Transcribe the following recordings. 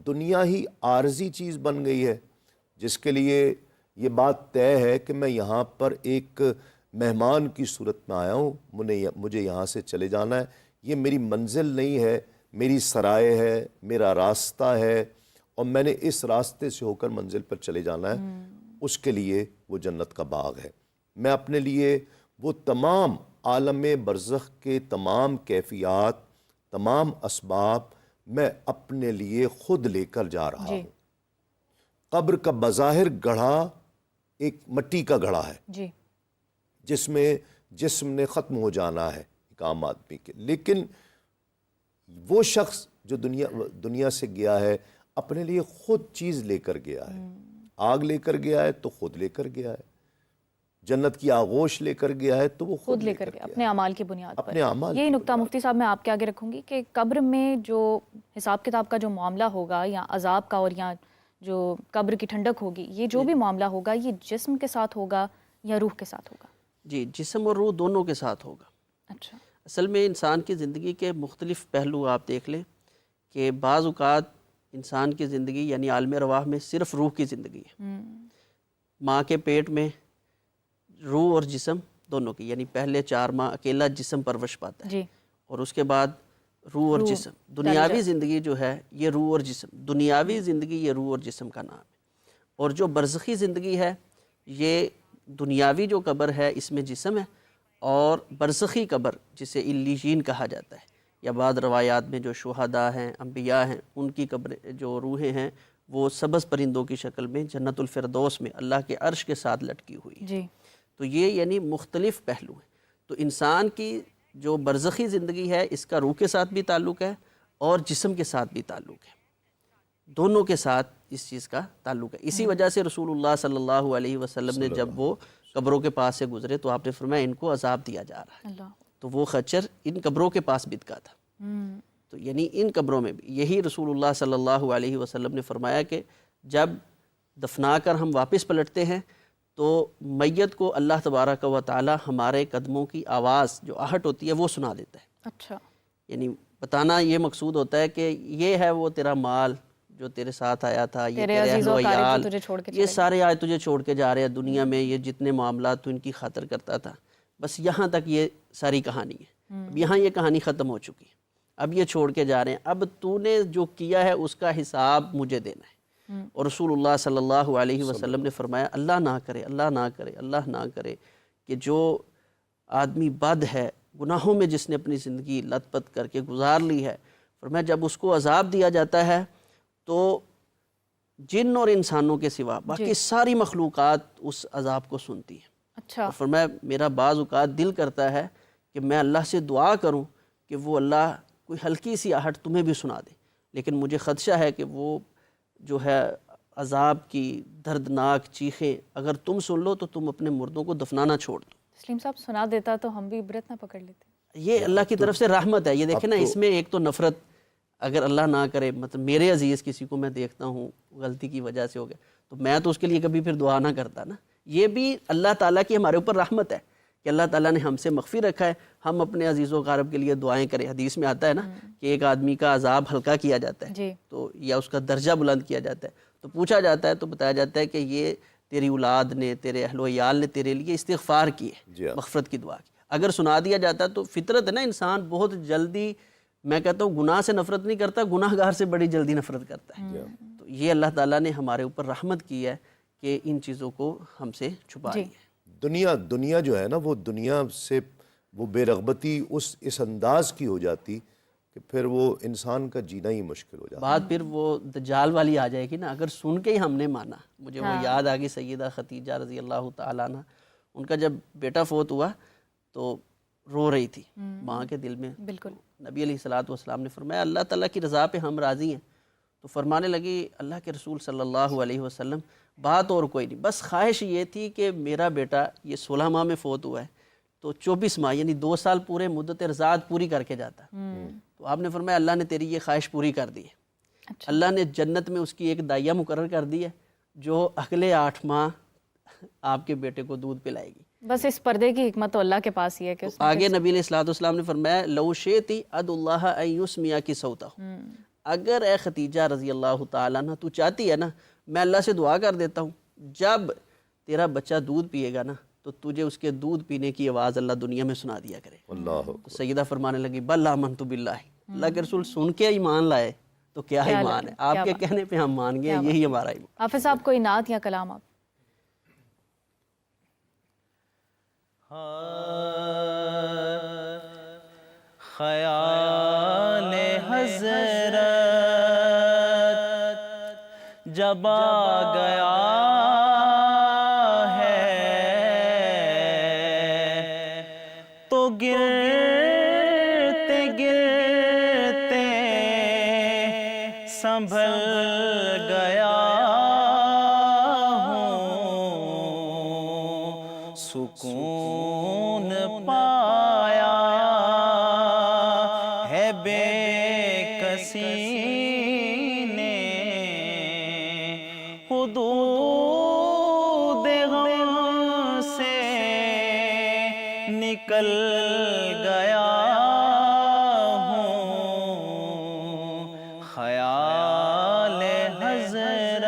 دنیا ہی عارضی چیز بن گئی ہے جس کے لیے یہ بات طے ہے کہ میں یہاں پر ایک مہمان کی صورت میں آیا ہوں، مجھے یہاں سے چلے جانا ہے، یہ میری منزل نہیں ہے، میری سرائے ہے، میرا راستہ ہے، اور میں نے اس راستے سے ہو کر منزل پر چلے جانا ہے۔ اس کے لیے وہ جنت کا باغ ہے۔ میں اپنے لیے وہ تمام عالم برزخ کے تمام کیفیات، تمام اسباب میں اپنے لیے خود لے کر جا رہا ہوں۔ قبر کا بظاہر گڑھا ایک مٹی کا گڑھا ہے جس میں جسم نے ختم ہو جانا ہے ایک عام آدمی کے، لیکن وہ شخص جو دنیا سے گیا ہے اپنے لیے خود چیز لے کر گیا ہے، آگ لے کر گیا ہے تو خود لے کر گیا ہے، جنت کی آغوش لے کر گیا ہے تو وہ خود لے کر گیا اپنے اعمال کی بنیاد پر۔ اپنے اعمال یہی نقطہ مفتی صاحب میں آپ کے آگے رکھوں گی کہ قبر میں جو حساب کتاب کا جو معاملہ ہوگا یا عذاب کا اور یا جو قبر کی ٹھنڈک ہوگی، یہ جو بھی معاملہ ہوگا یہ جسم کے ساتھ ہوگا یا روح کے ساتھ ہوگا؟ جی، جسم اور روح دونوں کے ساتھ ہوگا۔ اچھا، اصل میں انسان کی زندگی کے مختلف پہلو آپ دیکھ لیں کہ بعض اوقات انسان کی زندگی یعنی عالم ارواح میں صرف روح کی زندگی ہے، ماں کے پیٹ میں روح اور جسم دونوں کی، یعنی پہلے 4 ماہ اکیلا جسم پرورش پاتا ہے اور اس کے بعد روح اور جسم۔ دنیاوی زندگی جو ہے یہ روح اور جسم، دنیاوی زندگی یہ روح اور جسم کا نام ہے، اور جو برزخی زندگی ہے یہ دنیاوی جو قبر ہے اس میں جسم ہے، اور برزخی قبر جسے علیین کہا جاتا ہے، یا بعض روایات میں جو شہداء ہیں، انبیاء ہیں، ان کی قبر جو روحیں ہیں وہ سبز پرندوں کی شکل میں جنت الفردوس میں اللہ کے عرش کے ساتھ لٹکی ہوئی ہے۔ تو یہ یعنی مختلف پہلو ہیں۔ تو انسان کی جو برزخی زندگی ہے اس کا روح کے ساتھ بھی تعلق ہے اور جسم کے ساتھ بھی تعلق ہے، دونوں کے ساتھ اس چیز کا تعلق ہے۔ اسی وجہ سے رسول اللہ صلی اللہ علیہ وسلم نے جب وہ قبروں کے پاس سے گزرے تو آپ نے فرمایا ان کو عذاب دیا جا رہا ہے، تو وہ خچر ان قبروں کے پاس بتکا تھا۔ تو یعنی ان قبروں میں بھی یہی رسول اللہ صلی اللہ علیہ وسلم نے فرمایا کہ جب دفنا کر ہم واپس پلٹتے ہیں تو میت کو اللہ تبارک و تعالی ہمارے قدموں کی آواز جو آہٹ ہوتی ہے وہ سنا دیتا ہے۔ اچھا، یعنی بتانا یہ مقصود ہوتا ہے کہ یہ ہے وہ تیرا مال جو تیرے ساتھ آیا تھا، یہ تیرے اہل و عیال، یہ سارے آج تجھے چھوڑ کے جا رہے ہیں دنیا میں، یہ جتنے معاملات تو ان کی خاطر کرتا تھا، بس یہاں تک یہ ساری کہانی ہے، اب یہاں یہ کہانی ختم ہو چکی ہے، اب یہ چھوڑ کے جا رہے ہیں، اب تو نے جو کیا ہے اس کا حساب مجھے دینا ہے۔ اور رسول اللہ صلی اللہ علیہ وسلم نے فرمایا اللہ نہ کرے، اللہ نہ کرے، اللہ نہ کرے کہ جو آدمی بد ہے، گناہوں میں جس نے اپنی زندگی لت پت کر کے گزار لی ہے، فرمایا جب اس کو عذاب دیا جاتا ہے تو جن اور انسانوں کے سوا باقی ساری مخلوقات اس عذاب کو سنتی ہیں۔ اچھا، فرمایا میرا بعض اوقات دل کرتا ہے کہ میں اللہ سے دعا کروں کہ وہ اللہ کوئی ہلکی سی آہٹ تمہیں بھی سنا دے، لیکن مجھے خدشہ ہے کہ وہ جو ہے عذاب کی دردناک چیخیں اگر تم سن لو تو تم اپنے مردوں کو دفنانا چھوڑ دو۔ تسلیم صاحب سنا دیتا تو ہم بھی عبرت نہ پکڑ لیتے۔ یہ اللہ کی طرف سے رحمت ہے۔ یہ دیکھیں نا، اس میں ایک تو نفرت، اگر اللہ نہ کرے مطلب میرے عزیز کسی کو میں دیکھتا ہوں غلطی کی وجہ سے ہو گیا تو میں تو اس کے لیے کبھی پھر دعا نہ کرتا نا۔ یہ بھی اللہ تعالیٰ کی ہمارے اوپر رحمت ہے کہ اللہ تعالیٰ نے ہم سے مغفر رکھا ہے، ہم اپنے عزیز و اقارب کے لیے دعائیں کریں۔ حدیث میں آتا ہے نا کہ ایک آدمی کا عذاب ہلکا کیا جاتا ہے تو یا اس کا درجہ بلند کیا جاتا ہے، تو پوچھا جاتا ہے تو بتایا جاتا ہے کہ یہ تیری اولاد نے، تیرے اہل و عیال نے تیرے لیے استغفار کی ہے، مغفرت کی دعا کی۔ اگر سنا دیا جاتا تو فطرت ہے نا، انسان بہت جلدی، میں کہتا ہوں گناہ سے نفرت نہیں کرتا، گناہ گار سے بڑی جلدی نفرت کرتا ہے۔ تو یہ اللہ تعالیٰ نے ہمارے اوپر رحمت کی ہے کہ ان چیزوں کو ہم سے چھپا لی ہے۔ دنیا جو ہے نا، وہ دنیا سے وہ بے رغبتی اس انداز کی ہو جاتی کہ پھر وہ انسان کا جینا ہی مشکل ہو جاتا۔ بات پھر وہ دجال والی آ جائے گی نا، اگر سن کے ہی ہم نے مانا۔ مجھے وہ یاد آ گئی سیدہ خدیجہ رضی اللہ تعالیٰ عنہ، ان کا جب بیٹا فوت ہوا تو رو رہی تھی ماں کے دل میں۔ بالکل، نبی علیہ الصلوۃ والسلام نے فرمایا اللہ تعالیٰ کی رضا پہ ہم راضی ہیں، تو فرمانے لگی اللہ کے رسول صلی اللہ علیہ وسلم بات اور کوئی نہیں، بس خواہش یہ تھی کہ میرا بیٹا یہ 16 ماہ میں فوت ہوا ہے تو 24 ماہ یعنی 2 سال پورے مدت رضاعت پوری کر کے جاتا۔ تو آپ نے فرمایا اللہ نے تیری یہ خواہش پوری کر دی ہے۔ اللہ نے جنت میں اس کی ایک دائیا مقرر کر دی ہے جو اگلے 8 ماہ آپ کے بیٹے کو دودھ پلائے گی۔ بس اس پردے کی حکمت تو اللہ کے پاس ہی ہے کہ آگے نبی علیہ الصلوۃ والسلام نے فرمایا لو شئتی ادعو اللہ ان یسمعک صوتہ، اگر اے ختیجہ رضی اللہ تعالیٰ عنہ تو چاہتی ہے نا، میں اللہ سے دعا کر دیتا ہوں جب تیرا بچہ دودھ پیے گا نا تو تجھے اس کے دودھ پینے کی آواز اللہ دنیا میں سنا دیا کرے. اللہ تو سیدہ فرمانے لگی بل آمنت باللہ، اللہ کے رسول سن کے ایمان لائے تو کیا ایمان ہے، آپ کے کہنے پہ ہم مان گئے، یہی ہمارا ایمان. حافظ صاحب کوئی نعت یا کلام آپ؟ خیال حضرت جب آ گیا ہے تو گرتے گرتے سنبھل گیا ہوں، سکون پایا ہے بے کسی نے، حدود غم سے نکل گیا ہوں، خیال حضرت.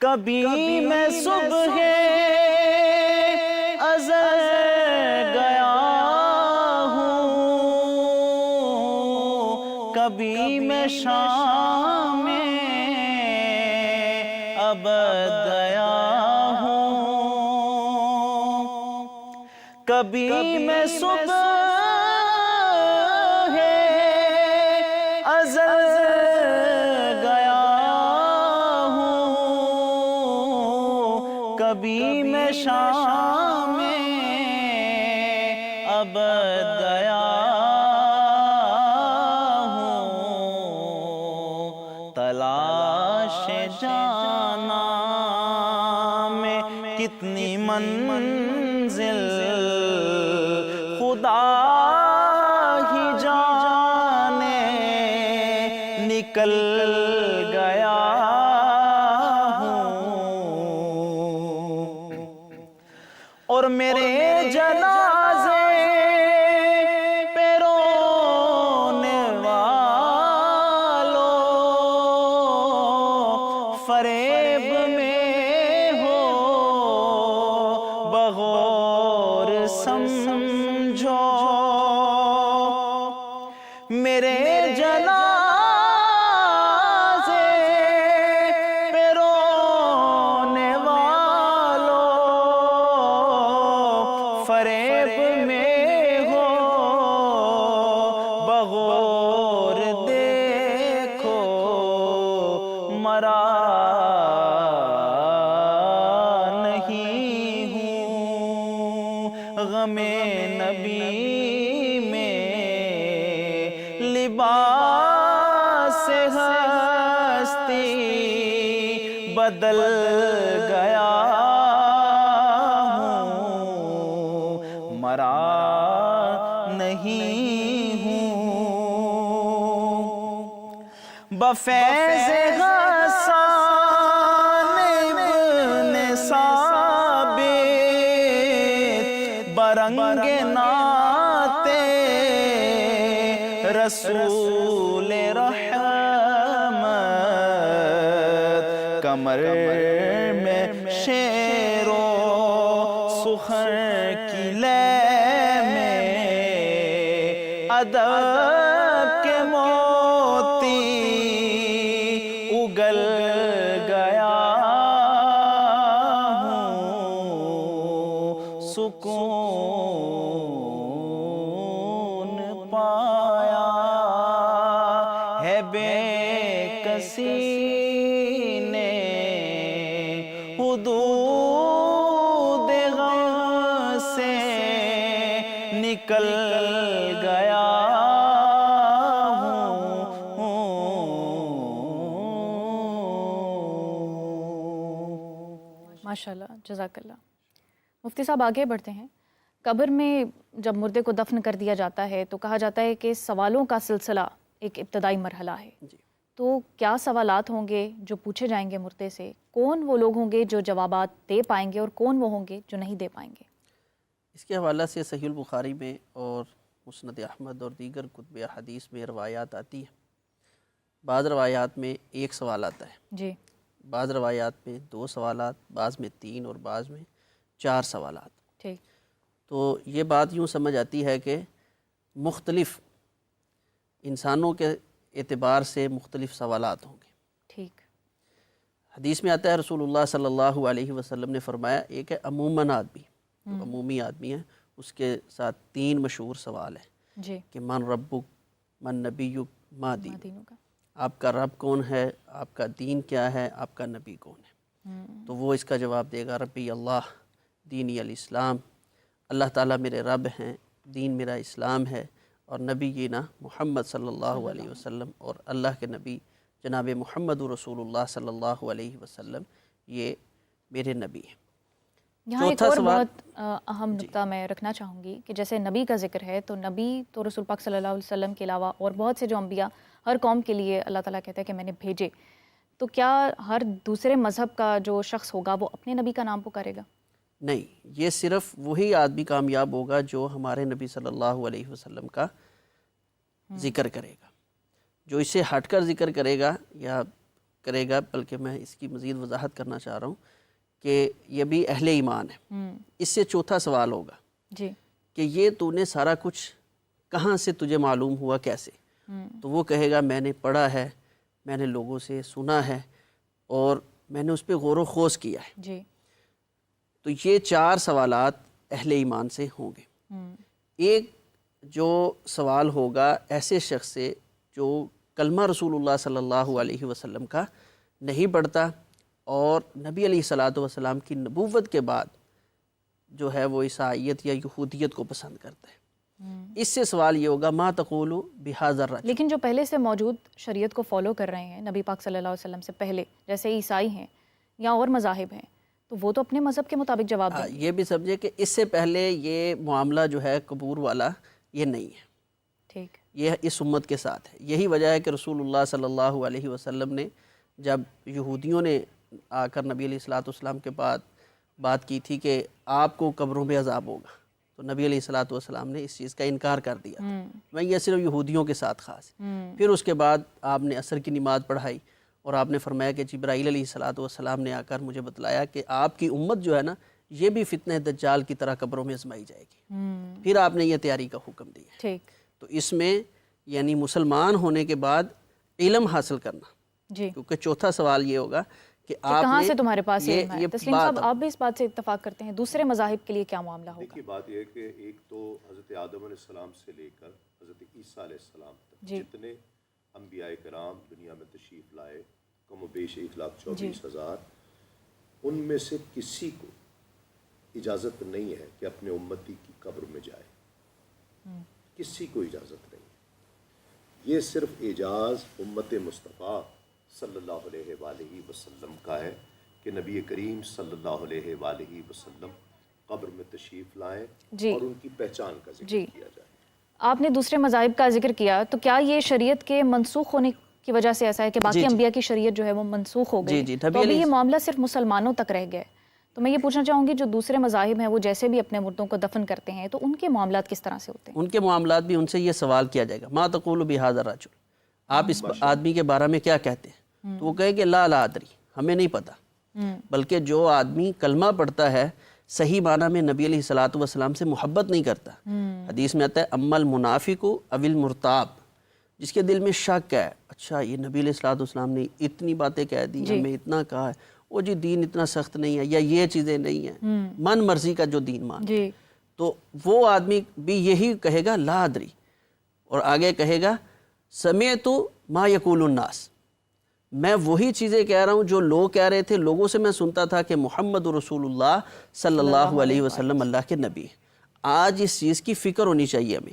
کبھی میں صبح ازل گیا ہوں، کبھی میں شام ابد گیا ہوں، کبھی میں صبح ازل گیا ہوں، کبھی میں شام ابد گیا ہوں، تلاش جانا میں کتنی منزل خدا ہی جانے، نکل گیا ہوں، اور میرے جنازے پہ رونے والوں فریب میں ہو بغور سمجھو، میرے جنازے پہ رونے والوں فریب میں ہو بغور دیکھو، مرا نہیں ہوں غم نبی میں، لباس ہستی بدل گیا ہوں، مرا نہیں ہوں، بفیض غسان ابن ثابت برنگ نعت رسول رحمت، کمر میں شعر و سخن کی لے میں ادب کے موتی اگل گیا ہوں، سکون پایا ہے بے کسی نے، حدود غم سے نکل گیا ماشاءاللہ، جزاک اللہ. مفتی صاحب آگے بڑھتے ہیں. قبر میں جب مردے کو دفن کر دیا جاتا ہے تو کہا جاتا ہے کہ سوالوں کا سلسلہ ایک ابتدائی مرحلہ ہے. تو کیا سوالات ہوں گے جو پوچھے جائیں گے مردے سے؟ کون وہ لوگ ہوں گے جو جوابات دے پائیں گے اور کون وہ ہوں گے جو نہیں دے پائیں گے؟ اس کے حوالہ سے صحیح البخاری میں اور مسند احمد اور دیگر کتب حدیث میں روایات آتی ہیں۔ بعض روایات میں ایک سوال آتا ہے، جی، بعض روایات میں 2 سوالات، بعض میں 3 اور بعض میں 4 سوالات۔ ٹھیک، تو یہ بات یوں سمجھ آتی ہے کہ مختلف انسانوں کے اعتبار سے مختلف سوالات ہوں گے۔ ٹھیک، حدیث میں آتا ہے رسول اللہ صلی اللہ علیہ وسلم نے فرمایا، ایک ہے عموماً آدمی، جو عمومی آدمی ہے، اس کے ساتھ 3 مشہور سوال ہیں جی، کہ من ربک، من نبیک، ما دینک، دینوں کا، آپ کا رب کون ہے، آپ کا دین کیا ہے، آپ کا نبی کون ہے؟ تو وہ اس کا جواب دے گا، ربی اللہ دینی الاسلام، اللہ تعالیٰ میرے رب ہیں، دین میرا اسلام ہے، اور نبینا محمد صلی اللہ علیہ وسلم، اور اللہ کے نبی جناب محمد رسول اللہ صلی اللہ علیہ وسلم یہ میرے نبی ہیں۔ یہاں ایک چوتھا اور سوال، بہت اہم نقطہ میں رکھنا چاہوں گی کہ جیسے نبی کا ذکر ہے تو نبی تو رسول پاک صلی اللہ علیہ وسلم کے علاوہ اور بہت سے جو انبیاء ہر قوم کے لیے اللہ تعالیٰ کہتا ہے کہ میں نے بھیجے، تو کیا ہر دوسرے مذہب کا جو شخص ہوگا وہ اپنے نبی کا نام پکارے گا؟ نہیں، یہ صرف وہی آدمی کامیاب ہوگا جو ہمارے نبی صلی اللہ علیہ وسلم کا ذکر کرے گا۔ جو اس سے ہٹ کر ذکر کرے گا یا کرے گا، بلکہ میں اس کی مزید وضاحت کرنا چاہ رہا ہوں کہ یہ بھی اہل ایمان ہے۔ اس سے چوتھا سوال ہوگا جی، کہ یہ تو نے سارا کچھ کہاں سے تجھے معلوم ہوا، کیسے؟ تو وہ کہے گا میں نے پڑھا ہے، میں نے لوگوں سے سنا ہے، اور میں نے اس پہ غور و خوض کیا ہے۔ جی، تو یہ 4 سوالات اہل ایمان سے ہوں گے۔ ایک جو سوال ہوگا ایسے شخص سے جو کلمہ رسول اللہ صلی اللہ علیہ وسلم کا نہیں پڑھتا اور نبی علیہ الصلاۃ والسلام کی نبوت کے بعد جو ہے وہ عیسائیت یا یہودیت کو پسند کرتا ہے۔ اس سے سوال یہ ہوگا ما تقول بہذا الرجل، لیکن جو پہلے سے موجود شریعت کو فالو کر رہے ہیں نبی پاک صلی اللہ علیہ وسلم سے پہلے، جیسے عیسائی ہیں یا اور مذاہب ہیں، تو وہ تو اپنے مذہب کے مطابق جواب دیں گے۔ یہ بھی سمجھے کہ اس سے پہلے یہ معاملہ جو ہے قبور والا یہ نہیں ہے، ٹھیک، یہ اس امت کے ساتھ ہے۔ یہی وجہ ہے کہ رسول اللہ صلی اللہ علیہ وسلم نے جب یہودیوں نے آ کر نبی علیہ الصلاۃ والسلام کے بعد بات کی تھی کہ آپ کو قبروں میں عذاب ہوگا، تو نبی علیہ الصلاۃ والسلام نے اس چیز کا انکار کر دیا تھا، میں یہ صرف یہودیوں کے ساتھ خاص ہے۔ پھر اس کے بعد آپ نے عصر کی نماز پڑھائی اور آپ نے فرمایا کہ جبرائیل علیہ الصلاۃ والسلام نے آ کر مجھے بتلایا کہ آپ کی امت جو ہے نا یہ بھی فتنہ دجال کی طرح قبروں میں آزمائی جائے گی۔ پھر آپ نے یہ تیاری کا حکم دیا ہے۔ ٹھیک، تو اس میں یعنی مسلمان ہونے کے بعد علم حاصل کرنا، جی، کیونکہ چوتھا سوال یہ ہوگا کہ آپ کہاں نے سے تمہارے پاس علم ہے؟ یہ تسلیم صاحب، آپ بھی اس بات سے اتفاق کرتے ہیں؟ دوسرے مذاہب کے لیے کیا معاملہ ہوگا؟ دیکھیے بات یہ ہے کہ ایک تو حضرت آدم علیہ السلام سے لے کر حضرت عیسیٰ علیہ السلام تک جی، جتنے انبیاء کرام دنیا میں تشریف لائے کم و بیش 1,24,000، ان میں سے کسی کو اجازت نہیں ہے کہ اپنے امتی کی قبر میں جائے، کسی کو اجازت نہیں ہے۔ یہ صرف اعجاز امت مصطفیٰ صلی اللہ علیہ وآلہ وسلم کا ہے کہ نبی کریم صلی اللہ علیہ وآلہ وسلم قبر میں تشریف لائیں جی، اور ان کی پہچان کا ذکر جی، کیا جائے۔ آپ نے دوسرے مذاہب کا ذکر کیا، تو کیا یہ شریعت کے منسوخ ہونے کی وجہ سے ایسا ہے کہ باقی انبیاء کی شریعت جو ہے وہ منسوخ ہو گئی؟ تو ابھی یہ معاملہ صرف مسلمانوں تک رہ گیا ہے۔ تو میں یہ پوچھنا چاہوں گی جو دوسرے مذاہب ہیں وہ جیسے بھی اپنے مردوں کو دفن کرتے ہیں تو ان کے معاملات کس طرح سے ہوتے ہیں؟ ان کے معاملات بھی ان سے یہ سوال کیا جائے گا، ما تقول بہذا الرجل، آپ اس آدمی کے بارے میں کیا کہتے ہیں؟ تو وہ کہے کہ لا ادری، ہمیں نہیں پتہ۔ بلکہ جو آدمی کلمہ پڑھتا ہے صحیح معنی میں نبی علیہ الصلاۃ والسلام سے محبت نہیں کرتا، حدیث میں آتا ہے اما المنافق او المرتاب، جس کے دل میں شک ہے، اچھا یہ نبی علیہ الصلاۃ والسلام نے اتنی باتیں کہہ دی، ہمیں اتنا کہا ہے، وہ جی دین اتنا سخت نہیں ہے یا یہ چیزیں نہیں ہیں، من مرضی کا جو دین مان، تو وہ آدمی بھی یہی کہے گا لا ادری، اور آگے کہے گا سمعت ما یقول الناس، میں وہی چیزیں کہہ رہا ہوں جو لوگ کہہ رہے تھے، لوگوں سے میں سنتا تھا کہ محمد رسول اللہ صلی اللہ علیہ وسلم اللہ کے نبی ہیں۔ آج اس چیز کی فکر ہونی چاہیے ہمیں،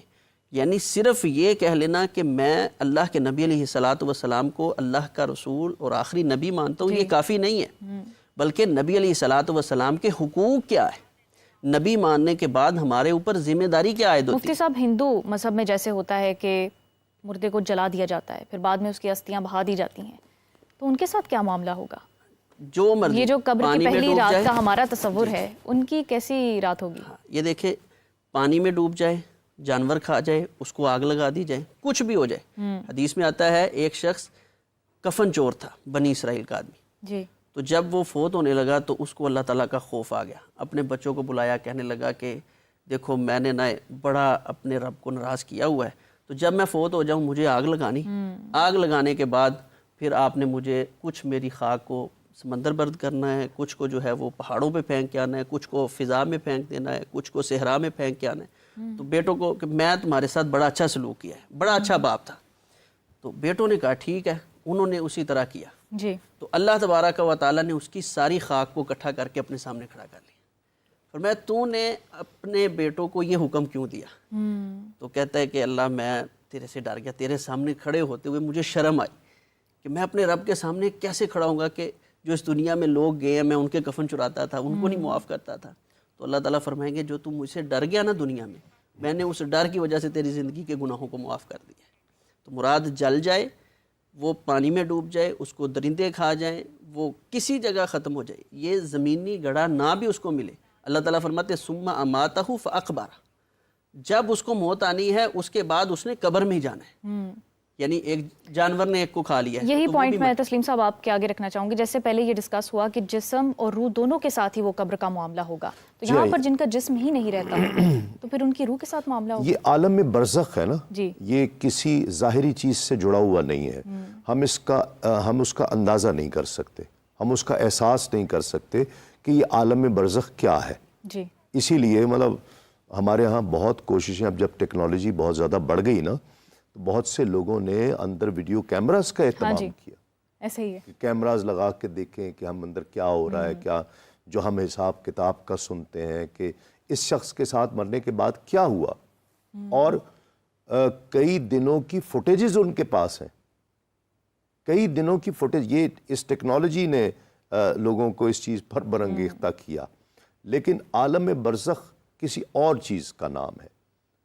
یعنی صرف یہ کہہ لینا کہ میں اللہ کے نبی علیہ الصلاۃ والسلام کو اللہ کا رسول اور آخری نبی مانتا ہوں یہ کافی نہیں ہے، بلکہ نبی علیہ الصلاۃ والسلام کے حقوق کیا ہے، نبی ماننے کے بعد ہمارے اوپر ذمہ داری کیا عائد ہوتی ہے۔ مفتی صاحب، ہندو مذہب میں جیسے ہوتا ہے کہ مردے کو جلا دیا جاتا ہے، پھر بعد میں اس کی استھیاں بہا دی جاتی ہیں، تو ان کے ساتھ کیا معاملہ ہوگا؟ جو مرضی، یہ جو قبر کی پہلی رات کا ہمارا تصور ہے، ان کی کیسی رات ہوگی؟ یہ دیکھیں، پانی میں ڈوب جائے، جانور کھا جائے, اس کو آگ لگا دی جائے, کچھ بھی ہو جائے. حدیث میں آتا ہے ایک شخص کفن چور تھا, بنی اسرائیل کا آدمی. جی. تو جب وہ فوت ہونے لگا تو اس کو اللہ تعالیٰ کا خوف آ گیا. اپنے بچوں کو بلایا, کہنے لگا کہ دیکھو میں نے نا بڑا اپنے رب کو ناراض کیا ہوا ہے, تو جب میں فوت ہو جاؤں مجھے آگ لگانی. آگ لگانے کے بعد پھر آپ نے مجھے کچھ میری خاک کو سمندر برد کرنا ہے, کچھ کو جو ہے وہ پہاڑوں پہ پھینک کے آنا ہے, کچھ کو فضا میں پھینک دینا ہے, کچھ کو صحرا میں پھینک کے آنا ہے. تو بیٹوں کو کہ میں تمہارے ساتھ بڑا اچھا سلوک کیا ہے, بڑا اچھا باپ تھا. تو بیٹوں نے کہا ٹھیک ہے, انہوں نے اسی طرح کیا. جی. تو اللہ تبارک و تعالیٰ نے اس کی ساری خاک کو اکٹھا کر کے اپنے سامنے کھڑا کر لیا. فرمایا تو نے اپنے بیٹوں کو یہ حکم کیوں دیا؟ تو کہتا ہے کہ اللہ میں تیرے سے ڈر گیا, تیرے سامنے کھڑے ہوتے ہوئے مجھے شرم آئی کہ میں اپنے رب کے سامنے کیسے کھڑا ہوں گا کہ جو اس دنیا میں لوگ گئے ہیں میں ان کے کفن چراتا تھا, ان کو نہیں معاف کرتا تھا. تو اللہ تعالیٰ فرمائیں گے جو تم مجھ سے ڈر گیا نا دنیا میں نے اس ڈر کی وجہ سے تیری زندگی کے گناہوں کو معاف کر دیا ہے. تو مراد جل جائے, وہ پانی میں ڈوب جائے, اس کو درندے کھا جائیں, وہ کسی جگہ ختم ہو جائے, یہ زمینی گڑھا نہ بھی اس کو ملے. اللہ تعالیٰ فرماتے ثم اماتہ فاقبرہ, جب اس کو موت آنی ہے اس کے بعد اس نے قبر میں ہی جانا ہے. یعنی ایک جانور نے ایک کو کھا لیا ہے. یہی پوائنٹ میں تسلیم صاحب آپ کے آگے رکھنا چاہوں گی. جیسے پہلے یہ ڈسکس ہوا کہ جسم اور روح دونوں کے ساتھ ہی وہ قبر کا معاملہ ہوگا, تو یہاں پر جن کا جسم ہی نہیں رہتا تو پھر ان کی روح کے ساتھ معاملہ ہوگا. یہ عالم برزخ ہے نا, جی. یہ کسی ظاہری چیز سے جڑا ہوا نہیں ہے. ہم اس کا اندازہ نہیں کر سکتے, ہم اس کا احساس نہیں کر سکتے کہ یہ عالم برزخ کیا ہے. جی. اسی لیے مطلب ہمارے ہاں بہت کوششیں, اب جب ٹیکنالوجی بہت زیادہ بڑھ گئی نا, تو بہت سے لوگوں نے اندر ویڈیو کیمراز کا اہتمام کیا. ایسے ہی ہے کہ کیمراز لگا کے دیکھیں کہ ہم اندر کیا ہو رہا ہے, کیا جو ہم حساب کتاب کا سنتے ہیں کہ اس شخص کے ساتھ مرنے کے بعد کیا ہوا. اور کئی دنوں کی فوٹیجز ان کے پاس ہیں, کئی دنوں کی فوٹیج. یہ اس ٹیکنالوجی نے لوگوں کو اس چیز پر برانگیختہ کیا. لیکن عالم برزخ کسی اور چیز کا نام ہے,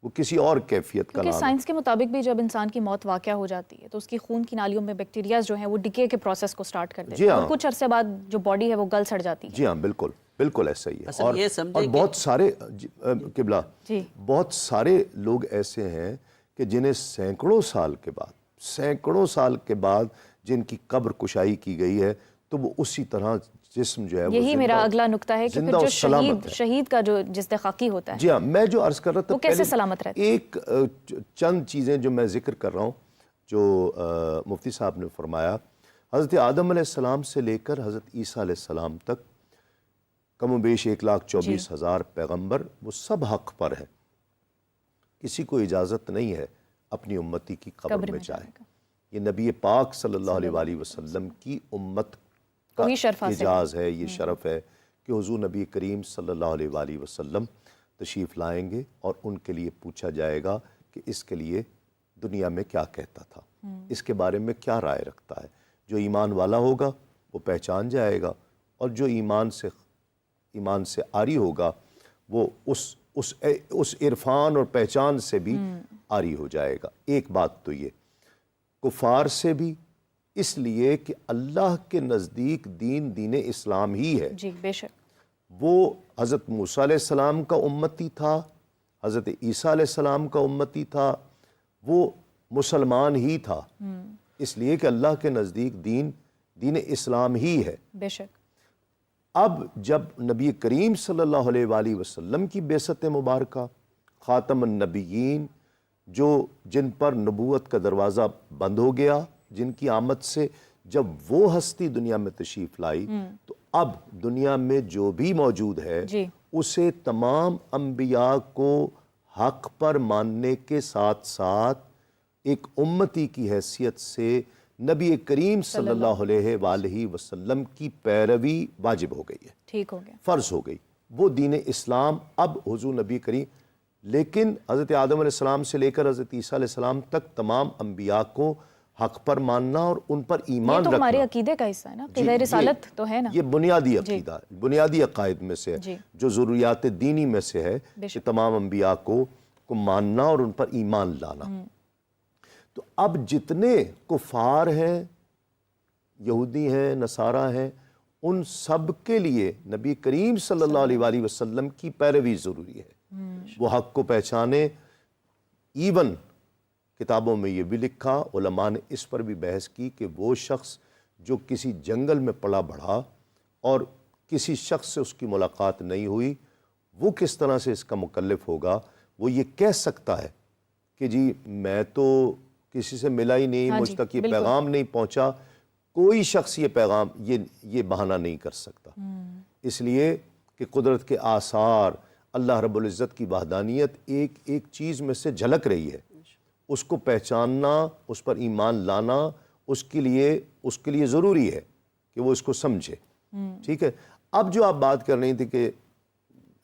وہ کسی اور کیفیت کا نام ہے. سائنس کے مطابق بھی جب انسان کی موت واقع ہو جاتی ہے تو اس کی خون کی نالیوں میں بیکٹیریاز جو ہیں وہ ڈکے کے پروسیس کو سٹارٹ کر دیتے ہیں, اور کچھ عرصے بعد جو باڈی ہے وہ گل سڑ جاتی ہے. جی ہاں, بالکل بالکل ایسا ہی ہے. اور بہت سارے قبلہ بہت سارے لوگ ایسے ہیں کہ جنہیں سینکڑوں سال کے بعد جن کی قبر کشائی کی گئی ہے, تو وہ اسی طرح جسم جو ہے, یہی میرا اگلا نقطہ ہے کہ پھر جو شہید کا جو جستحقاقی ہوتا ہے, جی ہاں, میں جو عرض کر رہا تھا وہ کیسے سلامت رہتا ہے. ایک چند چیزیں جو میں ذکر کر رہا ہوں جو مفتی صاحب نے فرمایا, حضرت آدم علیہ السلام سے لے کر حضرت عیسیٰ علیہ السلام تک کم و بیش 1,24,000 پیغمبر, وہ سب حق پر ہیں. کسی کو اجازت نہیں ہے اپنی امتی کی قبر میں جائے. یہ نبی پاک صلی اللہ علیہ وآلہ وسلم کی امت کا اعزاز ہے, یہ شرف ہے کہ حضور نبی کریم صلی اللہ علیہ وآلہ وسلم تشریف لائیں گے اور ان کے لیے پوچھا جائے گا کہ اس کے لیے دنیا میں کیا کہتا تھا, اس کے بارے میں کیا رائے رکھتا ہے. جو ایمان والا ہوگا وہ پہچان جائے گا, اور جو ایمان سے عاری ہوگا وہ اس عرفان اور پہچان سے بھی عاری ہو جائے گا. ایک بات تو یہ کفار سے بھی, اس لیے کہ اللہ کے نزدیک دین اسلام ہی ہے. جی بے شک. وہ حضرت موسیٰ علیہ السلام کا امتی تھا, حضرت عیسیٰ علیہ السلام کا امتی تھا, وہ مسلمان ہی تھا, اس لیے کہ اللہ کے نزدیک دین اسلام ہی ہے. بے شک. اب جب نبی کریم صلی اللہ علیہ وآلہ وسلم کی بعثت مبارکہ, خاتم النبیین, جن پر نبوت کا دروازہ بند ہو گیا, جن کی آمد سے جب وہ ہستی دنیا میں تشریف لائی, تو اب دنیا میں جو بھی موجود ہے اسے تمام انبیاء کو حق پر ماننے کے ساتھ ساتھ ایک امتی کی حیثیت سے نبی کریم صلی اللہ علیہ وآلہ وسلم کی پیروی واجب ہو گئی ہے, ٹھیک ہو گیا, فرض ہو گئی. وہ دین اسلام اب حضور نبی کریم, لیکن حضرت آدم علیہ السلام سے لے کر حضرت عیسیٰ علیہ السلام تک تمام انبیاء کو حق پر ماننا اور ان پر ایمان رکھنا, یہ تو ہمارے عقیدے کا حصہ ہے نا, قلعہ رسالت تو ہے نا, یہ بنیادی عقیدہ ہے, بنیادی عقائد میں سے ہے, جو ضروریات دینی میں سے ہے کہ تمام انبیاء کو ماننا اور ان پر ایمان لانا. تو اب جتنے کفار ہیں, یہودی ہیں, نصارہ ہیں, ان سب کے لیے نبی کریم صلی اللہ علیہ وآلہ وسلم کی پیروی ضروری ہے. وہ حق کو پہچانے, ایون کتابوں میں یہ بھی لکھا، علماء نے اس پر بھی بحث کی کہ وہ شخص جو کسی جنگل میں پلا بڑھا اور کسی شخص سے اس کی ملاقات نہیں ہوئی، وہ کس طرح سے اس کا مکلف ہوگا؟ وہ یہ کہہ سکتا ہے کہ جی میں تو کسی سے ملا ہی نہیں، ہاں مجھ جی، تک یہ بالکل۔ پیغام نہیں پہنچا، کوئی شخص یہ پیغام یہ بہانہ نہیں کر سکتا، اس لیے کہ قدرت کے آثار، اللہ رب العزت کی وحدانیت ایک ایک چیز میں سے جھلک رہی ہے، اس کو پہچاننا، اس پر ایمان لانا اس کے لیے ضروری ہے کہ وہ اس کو سمجھے، ٹھیک ہے۔ اب جو آپ بات کر رہی تھی کہ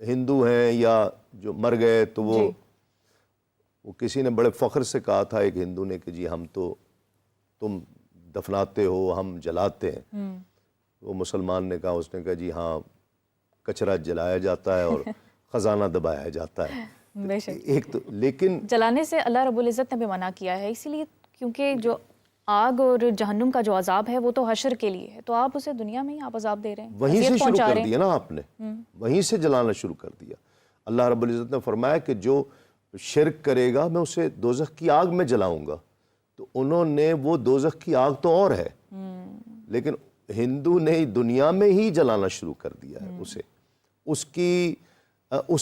ہندو ہیں یا جو مر گئے تو وہ کسی نے بڑے فخر سے کہا تھا ایک ہندو نے کہ جی ہم تو، تم دفناتے ہو ہم جلاتے ہیں، وہ مسلمان نے کہا، اس نے کہا جی ہاں کچرا جلایا جاتا ہے اور خزانہ دبایا جاتا ہے، بے شک۔ ایک تو لیکن جلانے سے اللہ رب العزت نے بھی منع کیا ہے، اسی لیے کیونکہ جو آگ اور جہنم کا جو عذاب ہے وہ تو حشر کے لیے ہے، تو آپ اسے دنیا میں ہی آپ عذاب دے رہے ہیں، وہیں سے اذیت شروع پہنچا کر رہے ہیں۔ دیا نا آپ نے، وہیں سے جلانا شروع کر دیا۔ اللہ رب العزت نے فرمایا کہ جو شرک کرے گا میں اسے دوزخ کی آگ میں جلاؤں گا، تو انہوں نے وہ دوزخ کی آگ تو اور ہے، لیکن ہندو نے دنیا میں ہی جلانا شروع کر دیا ہے اسے، اس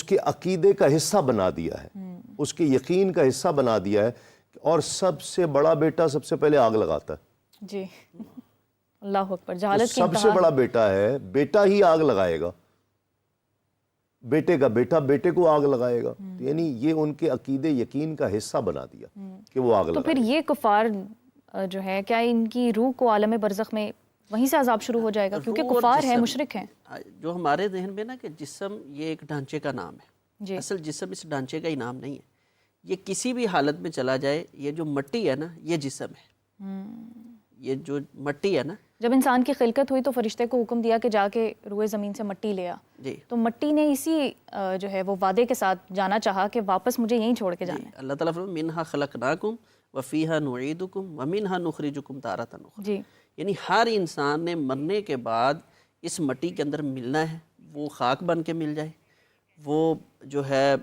کے عقیدے کا حصہ بنا دیا ہے، اس کے یقین کا حصہ بنا دیا ہے، اور سب سے بڑا بیٹا سب سے پہلے آگ لگاتا ہے، جی اللہ اکبر، جہالت کی سب سے انتہا بڑا بیٹا ہے، بیٹا ہی آگ لگائے گا، بیٹے کا بیٹا بیٹے کو آگ لگائے گا، یعنی یہ ان کے عقیدے یقین کا حصہ بنا دیا کہ وہ آگ تو لگائے پھر یہ کفار جو ہے کیا ان کی روح کو عالم برزخ میں وہیں سے عذاب شروع ہو جائے گا؟ کیونکہ روح اور کفار ہیں، جسم، مشرک ہیں۔ جو ہمارے ذہن میں نا کہ جسم یہ ایک ڈھانچے کا نام ہے، جی اصل جسم اس ڈھانچے کا ہی نام نہیں ہے، یہ کسی بھی حالت میں چلا جائے، یہ جو مٹی ہے نا یہ جسم ہے، یہ جو مٹی ہے نا، جب انسان کی خلقت ہوئی تو فرشتے کو حکم دیا کہ جا کے روئے زمین سے مٹی لے آ، جی تو مٹی نے اسی جو ہے وہ وعدے کے ساتھ جانا چاہا کہ واپس مجھے یہیں چھوڑ کے جانا ہے۔ اللہ تعالیٰ فرماتا ہے منہا خلقناکم وفیہا نعیدکم ومنہا نخرجکم تارۃ اخری، جی یعنی ہر انسان نے مرنے کے بعد اس مٹی کے اندر ملنا ہے، وہ خاک بن کے مل جائے، وہ جو ہے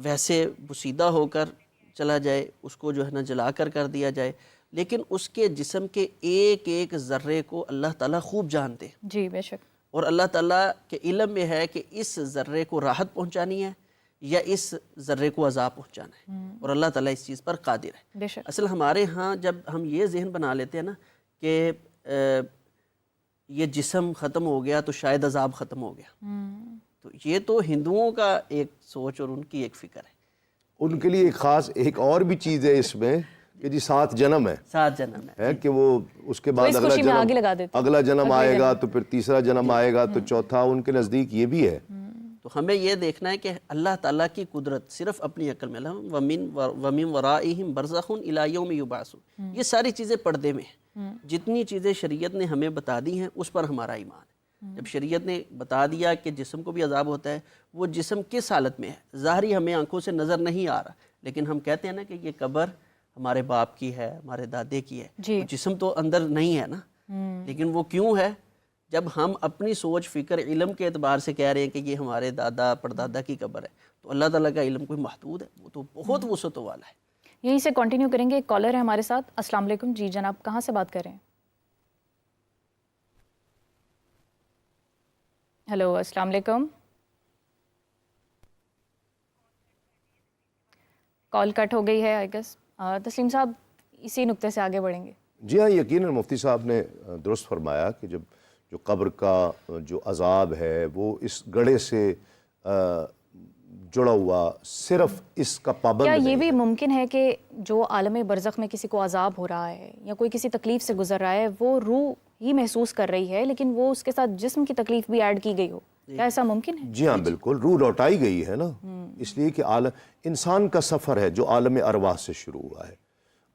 ویسے بسیدہ ہو کر چلا جائے، اس کو جو ہے نا جلا کر دیا جائے، لیکن اس کے جسم کے ایک ایک ذرے کو اللہ تعالیٰ خوب جانتے ہیں، جی بے شک، اور اللہ تعالیٰ کے علم میں ہے کہ اس ذرے کو راحت پہنچانی ہے یا اس ذرے کو عذاب پہنچانا ہے، اور اللہ تعالیٰ اس چیز پر قادر ہے۔ بے شک، اصل ہمارے ہاں جب ہم یہ ذہن بنا لیتے ہیں نا کہ یہ جسم ختم ہو گیا تو شاید عذاب ختم ہو گیا، تو یہ تو ہندوؤں کا ایک سوچ اور ان کی ایک فکر ہے، ان کے لیے ایک خاص ایک اور بھی چیز ہے اس میں کہ جی 7 جنم ہے، 7 جنم ہے، کہ وہ اس کے بعد اس اگلا خوشی میں آگے جنم، لگا دیتے ہیں، اگلا جنم اگلے آئے گا جنم۔ تو پھر تیسرا جنم آئے گا تو چوتھا، ان کے نزدیک یہ بھی ہے۔ تو ہمیں یہ دیکھنا ہے کہ اللہ تعالیٰ کی قدرت صرف اپنی عقل میں، وَمِن وَرَائِهِمْ بَرْزَخٌ إِلَىٰ يَوْمِ يُبْعَثُونَ، یہ ساری چیزیں پردے میں ہیں، جتنی چیزیں شریعت نے ہمیں بتا دی ہیں اس پر ہمارا ایمان ہے۔ جب شریعت نے بتا دیا کہ جسم کو بھی عذاب ہوتا ہے، وہ جسم کس حالت میں ہے ظاہری ہمیں آنکھوں سے نظر نہیں آ رہا، لیکن ہم کہتے ہیں نا کہ یہ قبر ہمارے باپ کی ہے، ہمارے دادے کی ہے، جی جسم تو اندر نہیں ہے نا، لیکن وہ کیوں ہے؟ جب ہم اپنی سوچ فکر علم کے اعتبار سے کہہ رہے ہیں کہ یہ ہمارے دادا پردادا کی قبر ہے، تو اللہ تعالیٰ کا علم کوئی محدود ہے؟ وہ تو بہت وسعت والا ہے۔ یہیں سے کنٹینیو کریں گے، ایک کالر ہے ہمارے ساتھ۔ السلام علیکم، جی جناب کہاں سے بات کر رہے ہیں؟ ہیلو، السلام علیکم، کال کٹ ہو گئی ہے آئی گیس۔ تسلیم صاحب اسی نقطے سے آگے بڑھیں گے۔ جی ہاں، یقیناً مفتی صاحب نے درست فرمایا کہ جب جو قبر کا جو عذاب ہے وہ اس گڑھے سے جڑا ہوا، صرف اس کا پابند کیا نہیں یہ ہے۔ بھی ممکن ہے کہ جو عالم برزخ میں کسی کو عذاب ہو رہا ہے یا کوئی کسی تکلیف سے گزر رہا ہے، وہ روح ہی محسوس کر رہی ہے لیکن وہ اس کے ساتھ جسم کی تکلیف بھی ایڈ کی گئی ہو؟ کیا ایسا ممکن ہے؟ جی ہاں بالکل، روح لوٹائی گئی ہے نا، اس لیے کہ انسان کا سفر ہے جو عالم ارواح سے شروع ہوا ہے،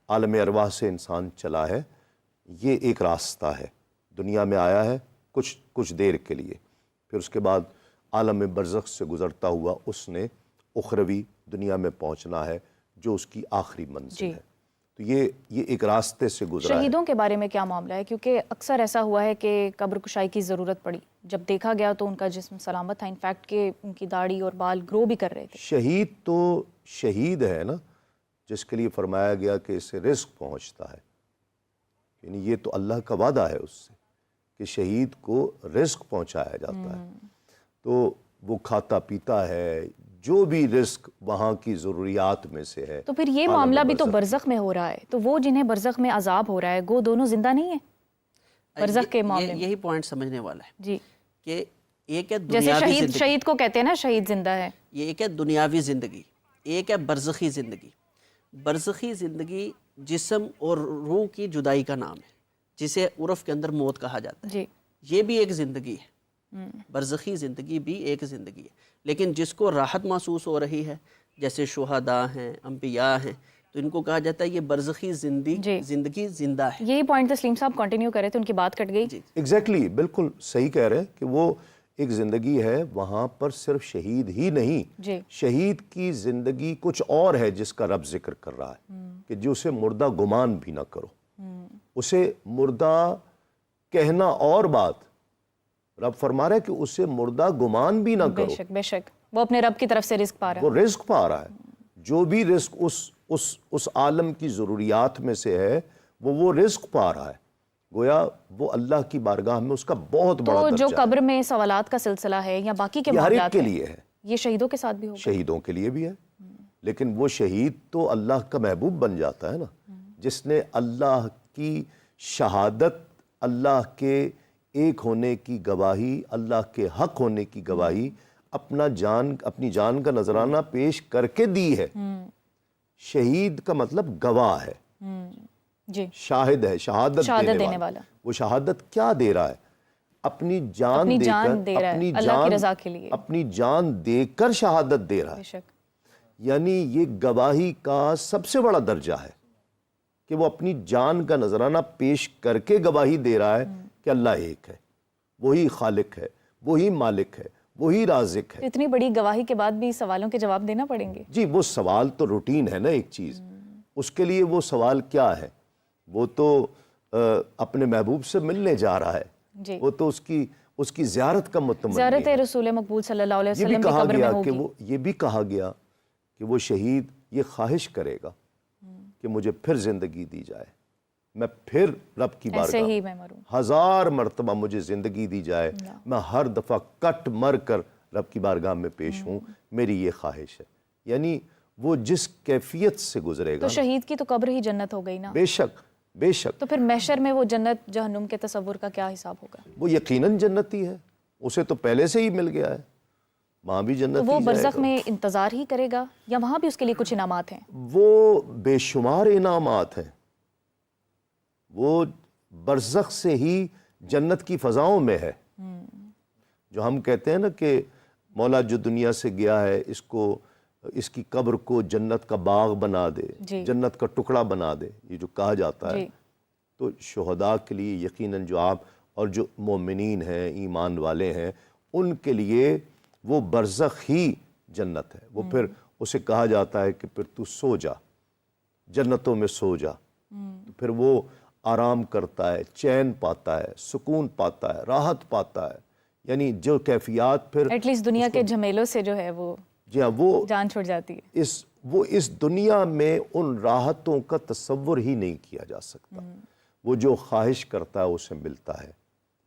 عالم ارواح سے انسان چلا ہے، یہ ایک راستہ ہے، دنیا میں آیا ہے کچھ دیر کے لیے، پھر اس کے بعد عالم برزخ سے گزرتا ہوا اس نے اخروی دنیا میں پہنچنا ہے جو اس کی آخری منزل ہے، تو یہ ایک راستے سے گزرا ہے۔ شہیدوں کے بارے میں کیا معاملہ ہے؟ کیونکہ اکثر ایسا ہوا ہے کہ قبر کشائی کی ضرورت پڑی، جب دیکھا گیا تو ان کا جسم سلامت تھا، انفیکٹ کہ ان کی داڑھی اور بال گرو بھی کر رہے تھے۔ شہید تو شہید ہے نا جس کے لیے فرمایا گیا کہ اسے رزق پہنچتا ہے، یعنی یہ تو اللہ کا وعدہ ہے اس سے کہ شہید کو رزق پہنچایا جاتا ہے، تو وہ کھاتا پیتا ہے، جو بھی رزق وہاں کی ضروریات میں سے ہے۔ تو پھر یہ معاملہ بھی تو برزخ میں ہو رہا ہے، تو وہ جنہیں برزخ میں عذاب ہو رہا ہے گو دونوں زندہ نہیں ہیں برزخ کے معاملے میں؟ یہی پوائنٹ سمجھنے والا ہے جی، کہ ایک ہے جیسے دنیاوی زندگی، شہید کو کہتے ہیں نا شہید زندہ ہے، یہ ایک ہے دنیاوی زندگی، ایک ہے برزخی زندگی۔ برزخی زندگی جسم اور روح کی جدائی کا نام ہے، جسے عرف کے اندر موت کہا جاتا ہے۔ جی یہ بھی ایک زندگی ہے، برزخی زندگی بھی ایک زندگی ہے، لیکن جس کو راحت محسوس ہو رہی ہے جیسے شہداء ہیں، انبیاء ہیں، تو ان کو کہا جاتا ہے یہ برزخی زندگی زندہ ہے۔ یہی پوائنٹ تسلیم صاحب کنٹینیو کرے تو ان کی بات کٹ گئی۔ ایگزیکٹلی، بالکل صحیح کہہ رہے ہیں کہ وہ ایک زندگی ہے، وہاں پر صرف شہید ہی نہیں، جی شہید کی زندگی کچھ اور ہے جس کا رب ذکر کر رہا ہے کہ جو اسے مردہ گمان بھی نہ کرو، اسے مردہ کہنا اور بات، رب فرما رہا ہے کہ اسے مردہ گمان بھی نہ بے کرو، شک بے شک، وہ اپنے رب کی طرف سے رزق پا رہا ہے۔ وہ رزق پا رہا ہے، جو بھی رزق اس عالم کی ضروریات میں سے ہے وہ رزق پا رہا ہے، گویا وہ اللہ کی بارگاہ میں اس کا بہت بڑا تو درجہ جو ہے۔ قبر میں سوالات کا سلسلہ ہے یا باقی کے یہ ہر ایک معاملات کے ہیں، لیے ہے، یہ شہیدوں کے ساتھ بھی ہوگا؟ شہیدوں کے لیے بھی ہے، لیکن وہ شہید تو اللہ کا محبوب بن جاتا ہے نا، جس نے اللہ کی شہادت، اللہ کے ایک ہونے کی گواہی، اللہ کے حق ہونے کی گواہی اپنی جان کا نذرانہ پیش کر کے دی ہے۔ شہید کا مطلب گواہ ہے، جی، شاہد ہے، شہادت دینے والا۔ وہ شہادت کیا دے رہا ہے؟ اپنی جان دے کر، اللہ کی رضا کے لیے، اپنی جان دے کر شہادت دے رہا بے ہے، شک۔ یعنی یہ گواہی کا سب سے بڑا درجہ ہے کہ وہ اپنی جان کا نذرانہ پیش کر کے گواہی دے رہا ہے کہ اللہ ایک ہے، وہی خالق ہے، وہی مالک ہے، وہی رازق ہے۔ اتنی بڑی گواہی کے بعد بھی سوالوں کے جواب دینا پڑیں گے؟ جی، وہ سوال تو روٹین ہے نا ایک چیز، اس کے لیے وہ سوال کیا ہے؟ وہ تو اپنے محبوب سے ملنے جا رہا ہے، جی، وہ تو اس کی زیارت کا متمنی زیارت ہے۔ رسول مقبول صلی اللہ علیہ یہ بھی وسلم کی کہا قبر میں گیا ہوگی۔ یہ بھی کہا گیا کہ وہ شہید یہ خواہش کرے گا کہ مجھے پھر زندگی دی جائے، میں پھر رب کی ایسے ہی بارگاہ میں مروں۔ 1000 مرتبہ مجھے زندگی دی جائے، میں ہر دفعہ کٹ مر کر رب کی بارگاہ میں پیش ہوں، میری یہ خواہش ہے۔ یعنی وہ جس کیفیت سے گزرے گا، تو شہید کی تو قبر ہی جنت ہو گئی نا؟ بے شک بے شک، تو پھر محشر میں وہ جنت جہنم کے تصور کا کیا حساب ہوگا؟ وہ یقیناً جنتی ہے، اسے تو پہلے سے ہی مل گیا ہے، وہاں بھی جنت تو وہ ہی برزخ جائے گا۔ میں انتظار ہی کرے گا یا وہاں بھی اس کے لیے کچھ انعامات ہیں؟ وہ بے شمار انعامات ہیں، وہ برزخ سے ہی جنت کی فضاؤں میں ہے۔ جو ہم کہتے ہیں نا کہ مولا جو دنیا سے گیا ہے اس کی قبر کو جنت کا باغ بنا دے، جی، جنت کا ٹکڑا بنا دے، یہ جو کہا جاتا ہے، جی، تو شہداء کے لیے یقیناً جو آپ اور جو مومنین ہیں، ایمان والے ہیں، ان کے لیے وہ برزخ ہی جنت ہے۔ وہ پھر اسے کہا جاتا ہے کہ پھر تو سو جا، جنتوں میں سو جا، تو پھر وہ آرام کرتا ہے، چین پاتا ہے، سکون پاتا ہے، راحت پاتا ہے، یعنی جو کیفیات پھر ایٹ لیسٹ دنیا کے جھمیلوں سے جو ہے وہ جی ہاں، وہ جان چھوڑ جاتی ہے۔ وہ اس دنیا میں ان راحتوں کا تصور ہی نہیں کیا جا سکتا۔ وہ جو خواہش کرتا ہے اسے ملتا ہے،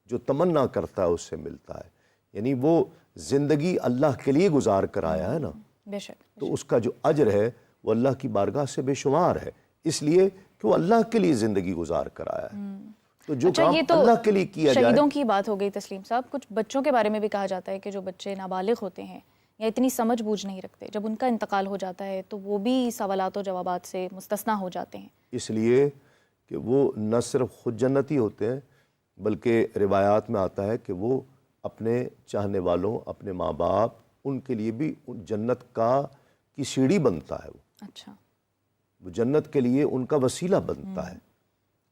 جو تمنا کرتا ہے اسے ملتا ہے، یعنی وہ زندگی اللہ کے لیے گزار کر آیا ہے نا، بے شک۔ تو اس کا جو اجر ہے وہ اللہ کی بارگاہ سے بے شمار ہے، اس لیے کہ وہ اللہ کے لیے زندگی گزار کر آیا ہے۔ تو جو اچھا، کام یہ تو اللہ کے لیے کیا جائے، شہیدوں کی بات ہو گئی تسلیم صاحب، کچھ بچوں کے بارے میں بھی کہا جاتا ہے کہ جو بچے نابالغ ہوتے ہیں یا اتنی سمجھ بوجھ نہیں رکھتے، جب ان کا انتقال ہو جاتا ہے تو وہ بھی سوالات و جوابات سے مستثنیٰ ہو جاتے ہیں۔ اس لیے کہ وہ نہ صرف خود جنتی ہوتے ہیں بلکہ روایات میں آتا ہے کہ وہ اپنے چاہنے والوں، اپنے ماں باپ، ان کے لیے بھی جنت کی سیڑھی بنتا ہے، اچھا، وہ جنت کے لیے ان کا وسیلہ بنتا ہے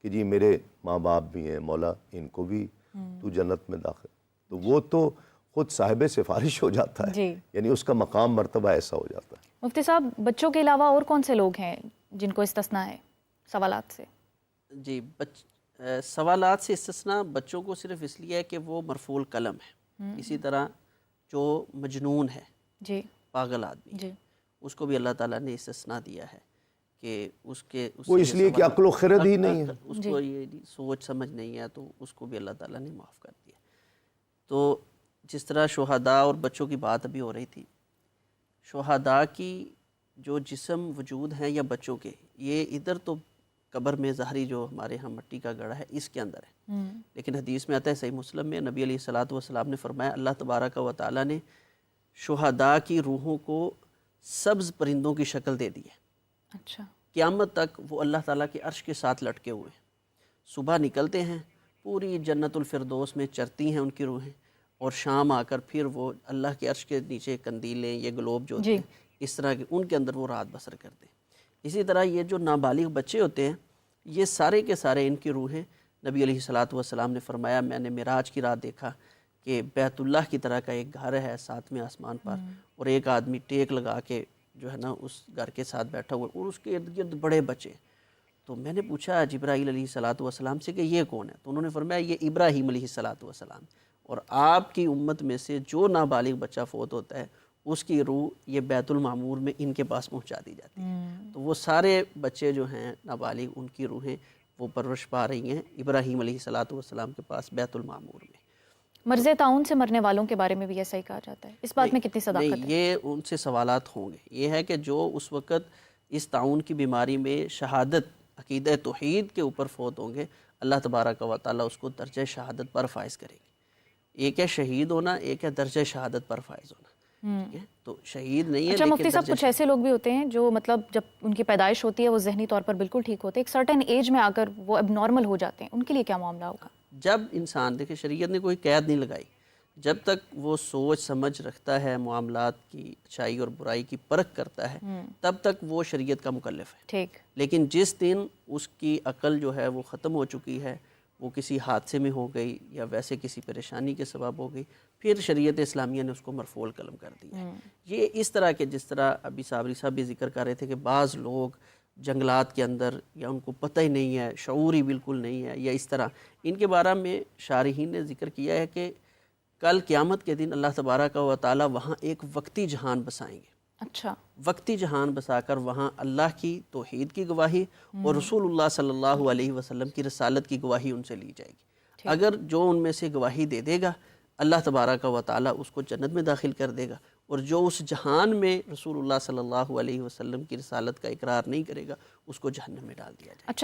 کہ جی میرے ماں باپ بھی ہیں، مولا ان کو بھی تو جنت میں داخل، تو وہ تو خود صاحب سفارش ہو جاتا ہے، جی، یعنی اس کا مقام مرتبہ ایسا ہو جاتا ہے۔ مفتی صاحب بچوں کے علاوہ اور کون سے لوگ ہیں جن کو استثناء ہے سوالات سے؟ جی، سوالات سے استثناء بچوں کو صرف اس لیے ہے کہ وہ مرفوع القلم ہے۔ اسی طرح جو مجنون ہے، جی، پاگل آدمی، جی، اس کو بھی اللہ تعالیٰ نے استثناء دیا ہے کہ اس وہ اس لیے کہ عقل و خرد ہی نہیں ہے، اس کو یہ سوچ سمجھ نہیں ہے، تو اس کو بھی اللہ تعالیٰ نے معاف کر دیا۔ تو جس طرح شہداء اور بچوں کی بات ابھی ہو رہی تھی، شہداء کی جو جسم وجود ہیں یا بچوں کے، یہ ادھر تو قبر میں ظاہری جو ہمارے ہاں مٹی کا گڑھا ہے اس کے اندر ہے، لیکن حدیث میں آتا ہے صحیح مسلم میں نبی علیہ الصلوۃ والسلام نے فرمایا اللہ تبارک و تعالیٰ نے شہداء کی روحوں کو سبز پرندوں کی شکل دے دی ہے، اچھا، قیامت تک وہ اللہ تعالیٰ کے عرش کے ساتھ لٹکے ہوئے ہیں، صبح نکلتے ہیں پوری جنت الفردوس میں چرتی ہیں ان کی روحیں، اور شام آ کر پھر وہ اللہ کے عرش کے نیچے قندیلیں یہ گلوب جو ہوتے ہیں اس طرح کے ان کے اندر وہ رات بسر کرتے ہیں۔ اسی طرح یہ جو نابالغ بچے ہوتے ہیں یہ سارے کے سارے ان کی روحیں، نبی علیہ الصلوۃ والسلام نے فرمایا میں نے معراج کی رات دیکھا کہ بیت اللہ کی طرح کا ایک گھر ہے 7ویں آسمان پر، اور ایک آدمی ٹیک لگا کے جو ہے نا اس گھر کے ساتھ بیٹھا ہوا اور اس کے ارد گرد بڑے بچے۔ تو میں نے پوچھا جبرائیل علیہ الصلوۃ والسلام سے کہ یہ کون ہے؟ تو انہوں نے فرمایا یہ ابراہیم علیہ الصلوۃ والسلام، اور آپ کی امت میں سے جو نابالغ بچہ فوت ہوتا ہے اس کی روح یہ بیت المعمور میں ان کے پاس پہنچا دی جاتی ہے۔ تو وہ سارے بچے جو ہیں نابالغ ان کی روحیں وہ پرورش پا رہی ہیں ابراہیم علیہ الصلوۃ والسلام کے پاس بیت المعمور میں۔ مرض طاعون سے مرنے والوں کے بارے میں بھی ایسا ہی کہا جاتا ہے، اس بات میں کتنی صداقت نہیں، ہے؟ یہ ان سے سوالات ہوں گے۔ یہ ہے کہ جو اس وقت اس طاعون کی بیماری میں شہادت عقیدہ توحید کے اوپر فوت ہوں گے، اللہ تبارک و تعالیٰ اس کو درجہ شہادت پر فائز کرے گی۔ ایک ہے شہید ہونا، ایک ہے درجہ شہادت پر فائز ہونا، ٹھیک ہے؟ تو شہید نہیں ہے اچھا لیکن مفتی صاحب، کچھ ایسے لوگ بھی ہوتے ہیں جو مطلب جب ان کی پیدائش ہوتی ہے وہ ذہنی طور پر بالکل ٹھیک ہوتے ہیں، ایک سرٹن ایج میں آ کر وہ اب نارمل ہو جاتے ہیں، ان کے لیے کیا معاملہ ہوگا؟ جب انسان دیکھیں شریعت نے کوئی قید نہیں لگائی، جب تک وہ سوچ سمجھ رکھتا ہے، معاملات کی اچھائی اور برائی کی پرکھ کرتا ہے، تب تک وہ شریعت کا مکلف ہے۔ ٹھیک، لیکن جس دن اس کی عقل جو ہے وہ ختم ہو چکی ہے، وہ کسی حادثے میں ہو گئی یا ویسے کسی پریشانی کے سبب ہو گئی، پھر شریعت اسلامیہ نے اس کو مرفوع القلم کر دیا ہے۔ یہ اس طرح کے جس طرح ابھی صابری صاحب بھی ذکر کر رہے تھے کہ بعض لوگ جنگلات کے اندر یا ان کو پتہ ہی نہیں ہے، شعور ہی بالکل نہیں ہے، یا اس طرح، ان کے بارے میں شارحین نے ذکر کیا ہے کہ کل قیامت کے دن اللہ تبارک و تعالیٰ وہاں ایک وقتی جہان بسائیں گے، اچھا، وقتی جہان بسا کر وہاں اللہ کی توحید کی گواہی اور رسول اللہ صلی اللہ علیہ وسلم کی رسالت کی گواہی ان سے لی جائے گی۔ اگر جو ان میں سے گواہی دے دے گا اللہ تبارک و تعالیٰ اس کو جنت میں داخل کر دے گا، اور جو اس جہان میں رسول اللہ صلی اللہ علیہ وسلم کی رسالت کا اقرار نہیں کرے گا اس کو جہنم میں ڈال دیا جائے گا۔